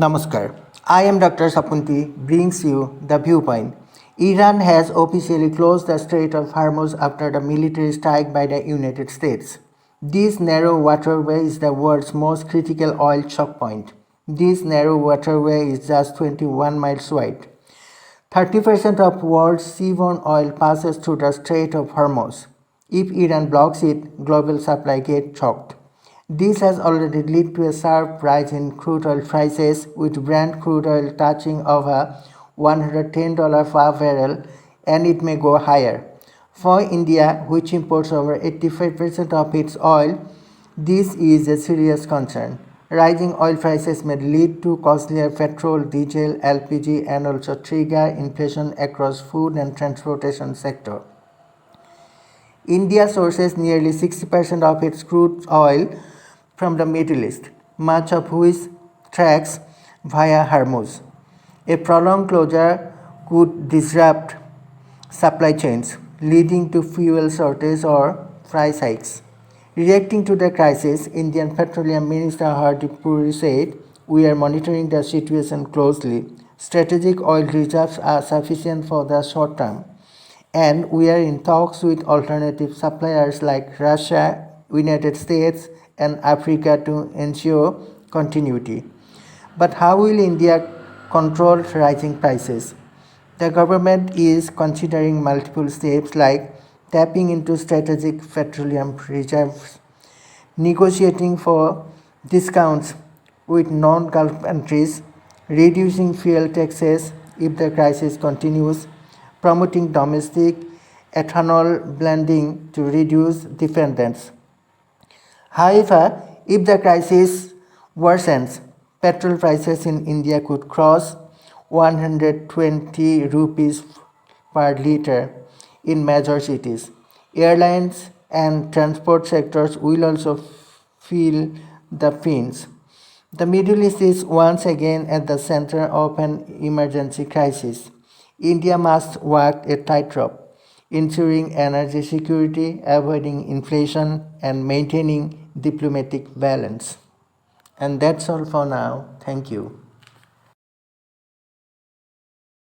Namaskar. I am Dr. Sapunti, brings you the viewpoint. Iran has officially closed the Strait of Hormuz after the military strike by the United States. This narrow waterway is the world's most critical oil choke point. This narrow waterway is just 21 miles wide. 30% of world's seaborne oil passes through the Strait of Hormuz. If Iran blocks it, global supply gets choked. This has already led to a sharp rise in crude oil prices, with Brent crude oil touching over $110 per barrel, and it may go higher. For India, which imports over 85% of its oil, this is a serious concern. Rising oil prices may lead to costlier petrol, diesel, LPG, and also trigger inflation across food and transportation sector. India sources nearly 60% of its crude oil from the Middle East, much of which tracks via Hormuz. A prolonged closure could disrupt supply chains, leading to fuel shortage or price hikes. Reacting to the crisis, Indian Petroleum Minister Hardeep Puri said, "We are monitoring the situation closely. Strategic oil reserves are sufficient for the short term, and we are in talks with alternative suppliers like Russia, United States, and Africa to ensure continuity." But how will India control rising prices? The government is considering multiple steps like tapping into strategic petroleum reserves, negotiating for discounts with non-Gulf countries, reducing fuel taxes if the crisis continues, promoting domestic ethanol blending to reduce dependence. However, if the crisis worsens, petrol prices in India could cross 120 rupees per liter in major cities. Airlines and transport sectors will also feel the pinch. The Middle East is once again at the center of an emergency crisis. India must walk a tightrope, ensuring energy security, avoiding inflation, and maintaining diplomatic balance. And that's all for now. Thank you.